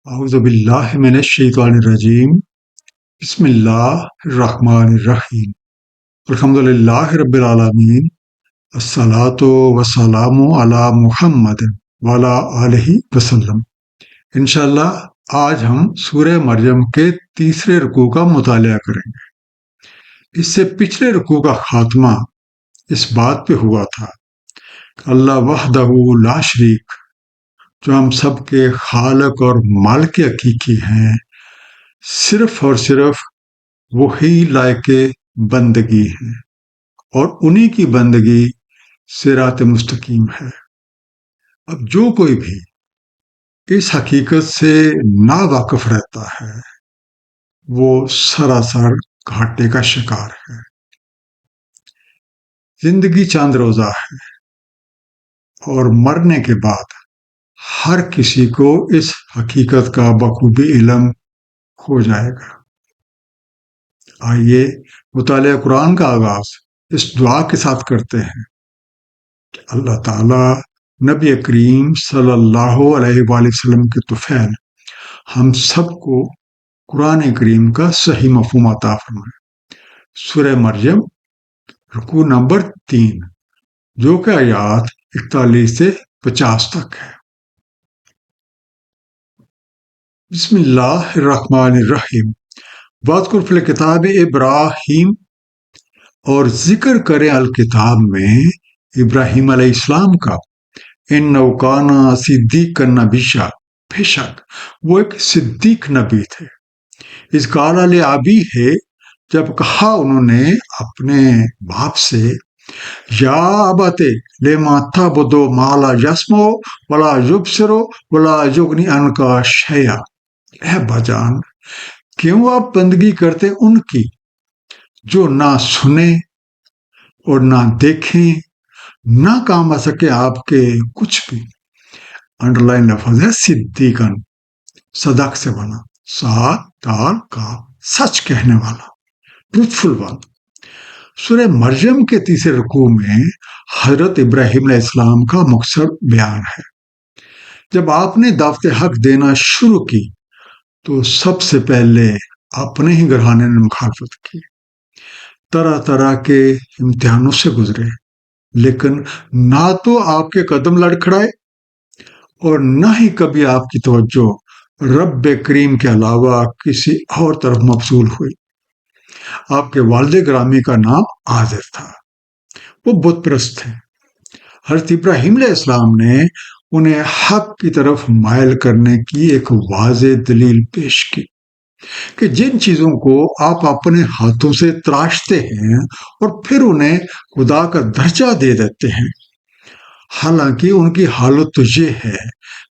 اعوذ باللہ من الشیطان الرجیم بسم اللہ الرحمن الرحیم الحمد للہ رب العالمین الصلاۃ والسلام علی محمد وعلی آلہ وسلم۔ انشاءاللہ آج ہم سورہ مریم کے تیسرے رکوع کا مطالعہ کریں گے۔ اس سے پچھلے رکوع کا خاتمہ اس بات پہ ہوا تھا کہ اللہ وحدہ لا شریک، جو ہم سب کے خالق اور مالک حقیقی ہیں، صرف اور صرف وہی لائق بندگی ہیں اور انہی کی بندگی صراط مستقیم ہے۔ اب جو کوئی بھی اس حقیقت سے نا واقف رہتا ہے وہ سراسر گھاٹے کا شکار ہے۔ زندگی چند روزہ ہے اور مرنے کے بعد ہر کسی کو اس حقیقت کا بخوبی علم ہو جائے گا۔ آئیے مطالعہ قرآن کا آغاز اس دعا کے ساتھ کرتے ہیں کہ اللہ تعالیٰ نبی کریم صلی اللہ علیہ وآلہ وسلم کے طفیل ہم سب کو قرآن کریم کا صحیح مفہوم عطا فرمائے۔ سورہ مریم رکوع نمبر 3، جو کہ آیات 41 سے 50 تک ہے۔ بسم اللہ الرحمن الرحیم۔ واذکر فی الکتاب ابراہیم، اور ذکر کریں الکتاب میں ابراہیم علیہ السلام کا، انہ کان صدیقا نبیّا، بے شک وہ ایک صدیق نبی تھے۔ اذ قال لأبیہ، جب کہا انہوں نے اپنے باپ سے، یا ابت لما تعبد ما لا یسمع ولا یبصر ولا یغنی عنک شیئا، اے باجان کیوں آپ بندگی کرتے ان کی جو نہ سنیں اور نہ دیکھیں، نہ کام آ سکے آپ کے کچھ بھی۔ انڈر لائن لفظ ہے صدیقاً، صدق سے بنا، سات دال کا، سچ کہنے والا، ٹروتھفل ون۔ سورہ مریم کے تیسرے رکوع میں حضرت ابراہیم علیہ السلام کا مقصد بیان ہے۔ جب آپ نے دعوت حق دینا شروع کی تو سب سے پہلے اپنے ہی گھرانے نے مخالفت کی، طرح طرح کے امتحانوں سے گزرے، لیکن نہ تو آپ کے قدم لڑکھڑائے اور نہ ہی کبھی آپ کی توجہ رب کریم کے علاوہ کسی اور طرف مبذول ہوئی۔ آپ کے والد گرامی کا نام آزر تھا، وہ بت پرست تھے۔ حضرت ابراہیم علیہ السلام نے انہیں حق کی طرف مائل کرنے کی ایک واضح دلیل پیش کی کہ جن چیزوں کو آپ اپنے ہاتھوں سے تراشتے ہیں اور پھر انہیں خدا کا درجہ دے دیتے ہیں، حالانکہ ان کی حالت تو یہ ہے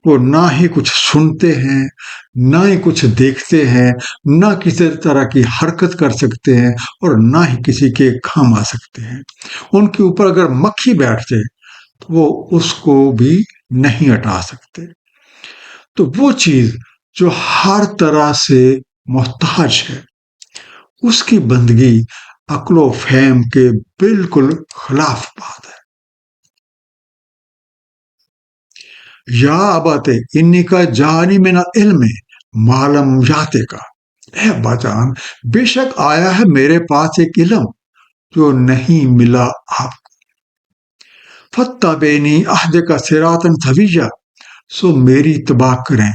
وہ نہ ہی کچھ سنتے ہیں، نہ ہی کچھ دیکھتے ہیں، نہ کسی طرح کی حرکت کر سکتے ہیں اور نہ ہی کسی کے کام آ سکتے ہیں۔ ان کے اوپر اگر مکھی بیٹھ جائے تو وہ اس کو بھی نہیں ہٹا سکتے۔ تو وہ چیز جو ہر طرح سے محتاج ہے، اس کی بندگی عقل و فہم کے بالکل خلاف بات ہے۔ یا ابت انی کا جانی من العلم ما لم یاتک، اے ابا جان بے شک آیا ہے میرے پاس ایک علم جو نہیں ملا آپ کو۔ فاتبعنی اہدک صراطا سویا، سو میری اتباع کریں،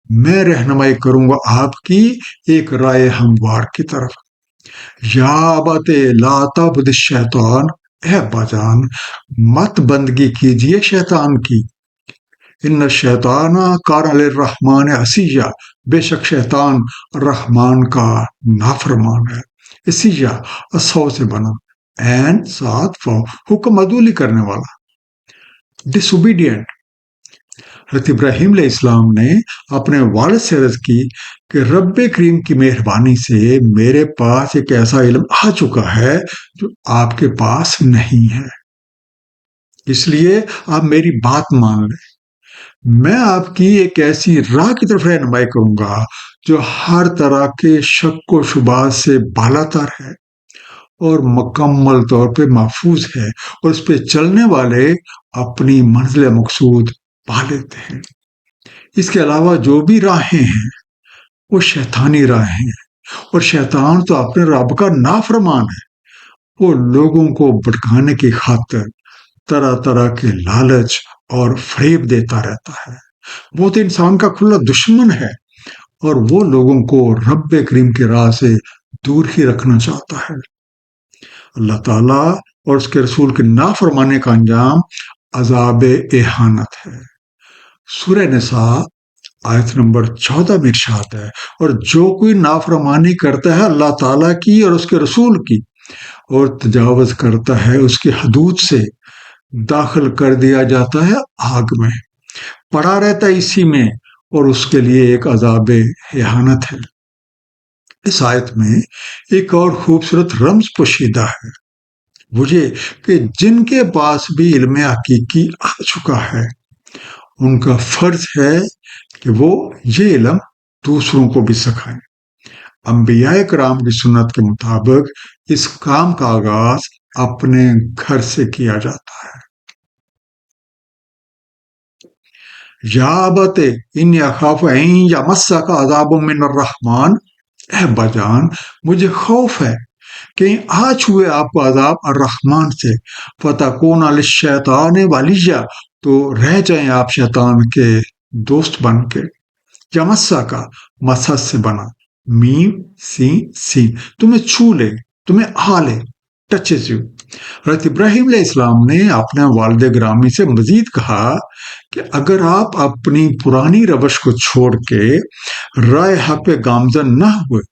میں رہنمائی کروں گا آپ کی ایک رائے ہموار کی طرف۔ یا ابت لا تعبد الشیطان، اے ابا جان مت بندگی کیجیے شیطان کی، ان الشیطان کان للرحمن عصیا، بے شک شیطان رحمان کا نافرمان ہے۔ عصیا عصو سے بنا، این سات فو، حکم عدولی کرنے والا، ڈس اوبیڈینٹ۔ حضرت ابراہیم علیہ السلام نے اپنے والد سے عرض کی کہ رب کریم کی مہربانی سے میرے پاس ایک ایسا علم آ چکا ہے جو آپ کے پاس نہیں ہے، اس لیے آپ میری بات مان لیں۔ میں آپ کی ایک ایسی راہ کی طرف رہنمائی کروں گا جو ہر طرح کے شک و شبہات سے بالا تر ہے اور مکمل طور پہ محفوظ ہے، اور اس پہ چلنے والے اپنی منزل مقصود پا لیتے ہیں۔ اس کے علاوہ جو بھی راہیں ہیں وہ شیطانی راہیں ہیں، اور شیطان تو اپنے رب کا نافرمان ہے۔ وہ لوگوں کو بھٹکانے کی خاطر طرح طرح کے لالچ اور فریب دیتا رہتا ہے۔ وہ تو انسان کا کھلا دشمن ہے، اور وہ لوگوں کو رب کریم کی راہ سے دور ہی رکھنا چاہتا ہے۔ اللہ تعالیٰ اور اس کے رسول کے نافرمانے کا انجام عذاب اہانت ہے۔ سورہ نساء آیت نمبر 14 میں ارشاد ہے، اور جو کوئی نافرمانی کرتا ہے اللہ تعالیٰ کی اور اس کے رسول کی، اور تجاوز کرتا ہے اس کی حدود سے، داخل کر دیا جاتا ہے آگ میں، پڑا رہتا ہے اسی میں، اور اس کے لیے ایک عذاب اہانت ہے۔ اس آیت میں ایک اور خوبصورت رمز پوشیدہ ہے، وہ یہ کہ جن کے پاس بھی علم حقیقی آ چکا ہے، ان کا فرض ہے کہ وہ یہ علم دوسروں کو بھی سکھائیں۔ انبیاء کرام کی سنت کے مطابق اس کام کا آغاز اپنے گھر سے کیا جاتا ہے۔ یا ابت انی اخاف ان یمسک عذاب من الرحمن، اے بجان مجھے خوف ہے کہ آ چھوئے آپ کو عذاب الرحمن سے، فتکون للشیطان ولیہ، تو رہ جائیں آپ شیطان کے دوست بن کے۔ یمسا کا مسد سے بنا، میم سین، تمہیں چھو لے، تمہیں آ لے، ٹچز یو۔ حضرت ابراہیم علیہ السلام نے اپنے والد گرامی سے مزید کہا کہ اگر آپ اپنی پرانی روش کو چھوڑ کے رائے حق پہ گامزن نہ ہوئے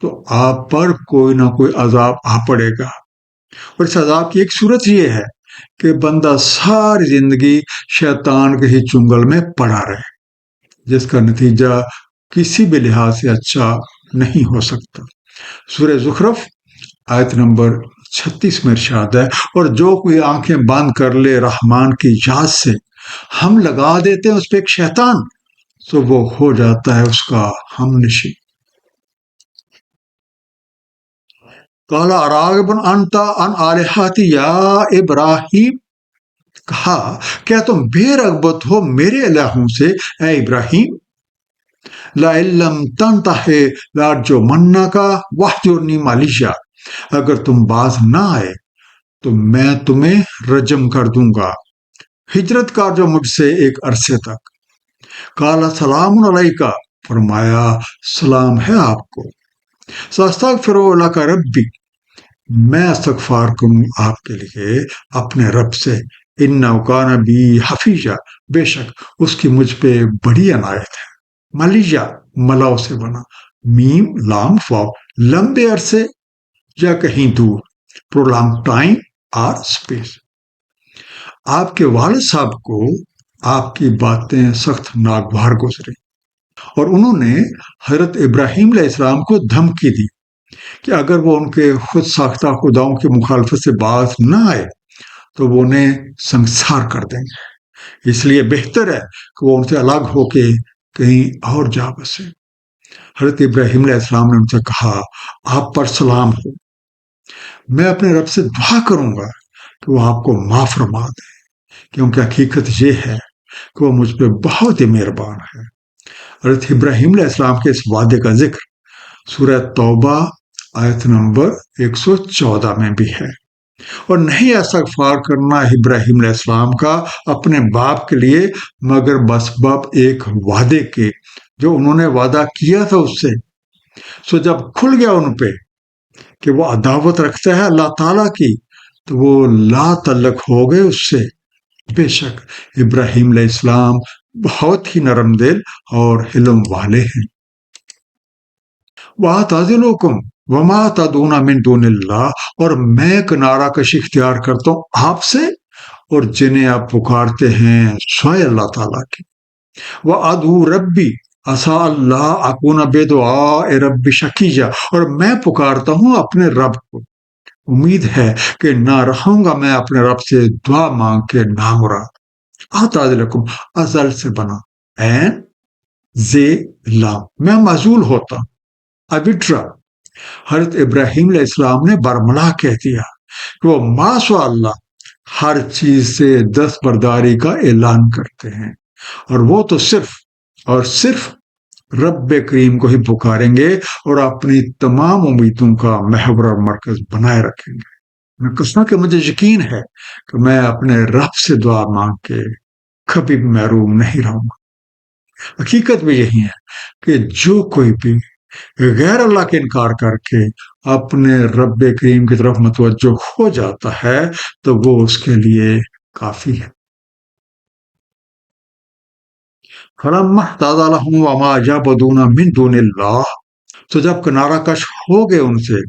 تو آپ پر کوئی نہ کوئی عذاب آ پڑے گا، اور اس عذاب کی ایک صورت یہ ہے کہ بندہ ساری زندگی شیطان کے ہی چنگل میں پڑا رہے، جس کا نتیجہ کسی بھی لحاظ سے اچھا نہیں ہو سکتا۔ سورہ زخرف آیت نمبر 36 میں ارشاد ہے، اور جو کوئی آنکھیں بند کر لے رحمان کی یاد سے، ہم لگا دیتے ہیں اس پہ ایک شیطان، تو وہ ہو جاتا ہے اس کا ہم نشیں۔ قال اراغب انت عن آلہتی یا ابراہیم، کہا کیا تم بے رغبت ہو میرے الہوں سے اے ابراہیم؟ لئن لم تنتہ لارجمنک واہجرنی ملیہ، اگر تم باز نہ آئے تو میں تمہیں رجم کر دوں گا، ہجرت کر جو مجھ سے ایک عرصے تک۔ قال سلام علیک، فرمایا سلام ہے آپ کو۔ ساستغفر لک ربی، میں استغفار کروں آپ کے لیے اپنے رب سے، انہ کان بی حفیظ، بے شک اس کی مجھ پہ بڑی عنایت ہے۔ ملیہ ملاؤ سے بنا، میم لام واو، لمبے عرصے یا کہیں دور، پرولانگ ٹائم اور اسپیس۔ آپ کے والد صاحب کو آپ کی باتیں سخت ناگوار گزری، اور انہوں نے حضرت ابراہیم علیہ السلام کو دھمکی دی کہ اگر وہ ان کے خود ساختہ خداؤں کی مخالفت سے باز نہ آئے تو وہ انہیں سنسار کر دیں گے، اس لیے بہتر ہے کہ وہ ان سے الگ ہو کے کہیں اور جا بسے۔ حضرت ابراہیم علیہ السلام نے ان سے کہا آپ پر سلام ہو، میں اپنے رب سے دعا کروں گا کہ وہ آپ کو معاف فرما دے، کیونکہ حقیقت یہ ہے کہ وہ مجھ پہ بہت ہی مہربان ہے۔ حضرت ابراہیم علیہ السلام کے اس وعدے کا ذکر سورہ توبہ آیت نمبر 114 میں بھی ہے، اور نہیں استغفار کرنا ابراہیم علیہ السلام کا اپنے باپ کے لیے مگر بسبب ایک وعدے کے جو انہوں نے وعدہ کیا تھا اس سے۔ سو جب کھل گیا ان پہ کہ وہ عداوت رکھتا ہے اللہ تعالیٰ کی، تو وہ لا تعلق ہو گئے اس سے۔ بے شک ابراہیم علیہ السلام بہت ہی نرم دل اور حلم والے ہیں۔ وَأَعْتَزِلُكُمْ وَمَا تَدْعُونَ مِن دُونِ اللَّهِ، اور میں کنارہ کشی اختیار کرتا ہوں آپ سے اور جنہیں آپ پکارتے ہیں سوائے اللہ تعالیٰ کی۔ وَأَدْعُو رَبِّي عَسَىٰ أَلَّا أَكُونَ بِدُعَاءِ رَبِّي شَقِيًّا، اور میں پکارتا ہوں اپنے رب کو، امید ہے کہ نہ رہوں گا میں اپنے رب سے دعا مانگ کے نامراد۔ اعتذلکم ازل سے بنا، این زے لام، میں معزول ہوتا ہوں، ابٹرا۔ حضرت ابراہیم علیہ السلام نے برملا کہہ دیا کہ وہ ماشاء اللہ ہر چیز سے دستبرداری کا اعلان کرتے ہیں، اور وہ تو صرف اور صرف رب کریم کو ہی پکاریں گے اور اپنی تمام امیدوں کا محور اور مرکز بنائے رکھیں گے۔ میں کہتا کہ مجھے یقین ہے کہ میں اپنے رب سے دعا مانگ کے کبھی بھی محروم نہیں رہوں گا۔ حقیقت بھی یہی ہے کہ جو کوئی بھی غیر اللہ کے انکار کر کے اپنے رب کریم کی طرف متوجہ ہو جاتا ہے تو وہ اس کے لیے کافی ہے۔ فَلَمَّا احْتَاجَ لَهُمْ وَمَا يَعْبُدُونَ مِن دُونِ اللَّهِ، تو جب کنارہ کش ہو گئے ان سے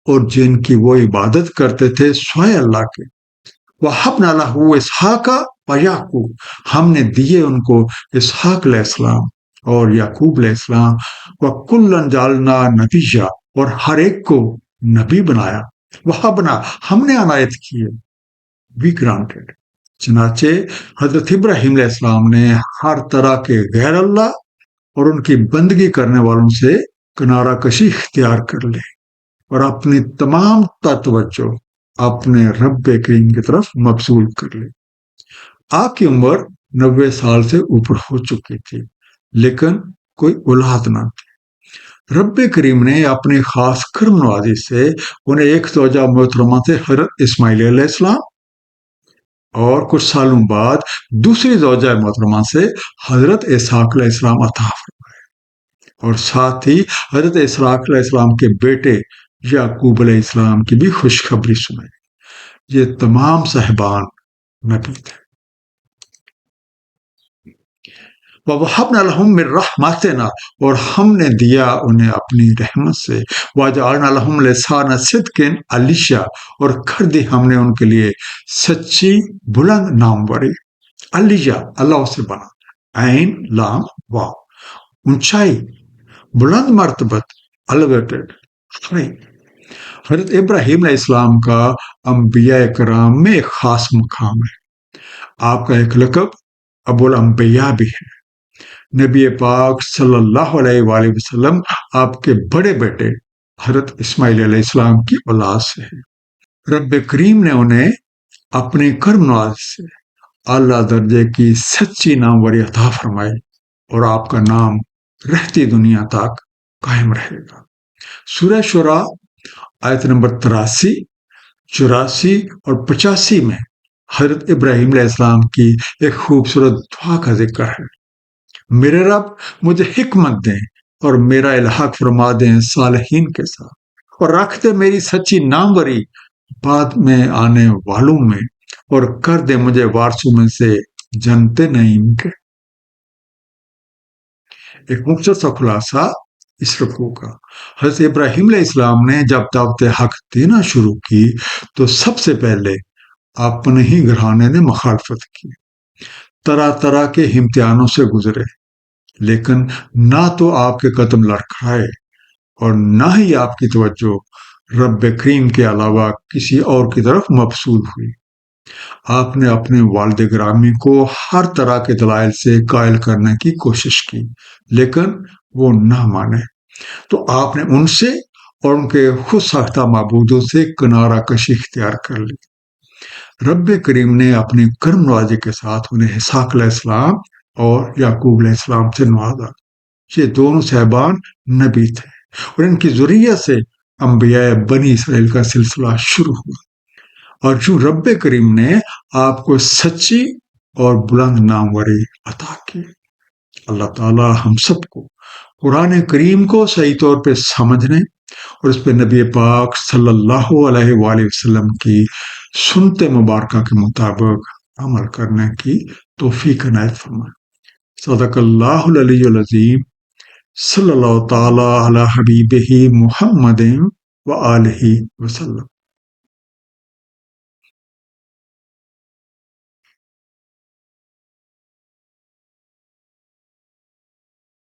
اور جن کی وہ عبادت کرتے تھے سوائے اللہ کے، وَهَبْنَا لَهُ إِسْحَاقَ وَيَعْقُوبَ، ہم نے دیے ان کو اسحاق علیہ السلام اور یعقوب علیہ السلام، وَكُلًّا جَعَلْنَا نَبِيًّا، اور ہر ایک کو نبی بنایا، وَهَبْنَا، ہم نے عنایت کیے، وی گرانٹیڈ۔ چنانچہ حضرت ابراہیم علیہ السلام نے ہر طرح کے غیر اللہ اور ان کی بندگی کرنے والوں سے کنارہ کشی اختیار کر لی اور اپنی تمام توجہ اپنے رب کریم کی طرف مبذول کر لی۔ آپ کی عمر 90 سال سے اوپر ہو چکی تھی، لیکن کوئی اولاد نہ تھی۔ رب کریم نے اپنی خاص کرم نوازی سے انہیں ایک زوجہ محترمہ سے حضرت اسماعیل علیہ السلام اور کچھ سالوں بعد دوسری زوجہ محترمہ سے حضرت اسحاق علیہ السلام عطا فرمائے، اور ساتھ ہی حضرت اسحاق علیہ السلام کے بیٹے یعقوب علیہ السلام کی بھی خوشخبری سنائی۔ یہ تمام صاحبان نبی تھے۔ وَوَهَبْنَا لَهُم مِّن رَّحْمَتِنَا، اور ہم نے دیا انہیں اپنی رحمت سے، وَجَعَلْنَا لَهُمْ لِسَانَ صِدْقٍ عَلِيًّا، اور کر دی ہم نے ان کے لیے سچی بلند ناموری۔ علیہ، اللہ سے بنا، عین لام واو، اونچائی، بلند مرتبت، elevated، ہائی۔ حضرت ابراہیم علیہ السلام کا انبیاء کرام میں ایک خاص مقام ہے۔ آپ کا ایک لقب ابو الانبیاء بھی ہے۔ نبی پاک صلی اللہ علیہ وآلہ وسلم آپ کے بڑے بیٹے حضرت اسماعیل علیہ السلام کی اولاد سے ہے۔ رب کریم نے انہیں اپنی کرم نوازی سے اعلیٰ درجے کی سچی ناموری عطا فرمائی، اور آپ کا نام رہتی دنیا تک قائم رہے گا۔ سورہ شعراء آیت نمبر 83، 84 اور 85 میں حضرت ابراہیم علیہ السلام کی ایک خوبصورت دعا کا ذکر ہے۔ میرے رب مجھے حکمت دیں اور میرا الحاق فرما دیں صالحین کے ساتھ، اور رکھ دے میری سچی ناموری بعد میں آنے والوں میں، اور کر دے مجھے وارثوں میں سے جنت نعیم کے۔ ایک مختصر سا خلاصہ اس رکوع کا۔ حضرت ابراہیم علیہ السلام نے جب دعوت حق دینا شروع کی تو سب سے پہلے اپنے ہی گھرانے نے مخالفت کی، طرح طرح کے امتحانوں سے گزرے، لیکن نہ تو آپ کے قدم لڑکھڑائے اور نہ ہی آپ کی توجہ رب کریم کے علاوہ کسی اور کی طرف مبذول ہوئی۔ آپ نے اپنے والد گرامی کو ہر طرح کے دلائل سے قائل کرنے کی کوشش کی، لیکن وہ نہ مانے، تو آپ نے ان سے اور ان کے خود ساختہ معبودوں سے کنارہ کشی اختیار کر لی۔ رب کریم نے اپنی کرم نوازی کے ساتھ انہیں اسحاق علیہ السلام اور یعقوب علیہ السلام سے نوازا۔ یہ دونوں صاحبان نبی تھے، اور ان کی ذریت سے انبیاء بنی اسرائیل کا سلسلہ شروع ہوا، اور جو رب کریم نے آپ کو سچی اور بلند ناموری عطا کی۔ اللہ تعالی ہم سب کو قرآن کریم کو صحیح طور پہ سمجھنے اور اس پہ نبی پاک صلی اللہ علیہ وآلہ وسلم کی سنت مبارکہ کے مطابق عمل کرنے کی توفیق عنایت فرمائے۔ صدق اللہ العلی العظیم، صلی اللہ تعالی علی حبیبہ محمد وآلہ وسلم۔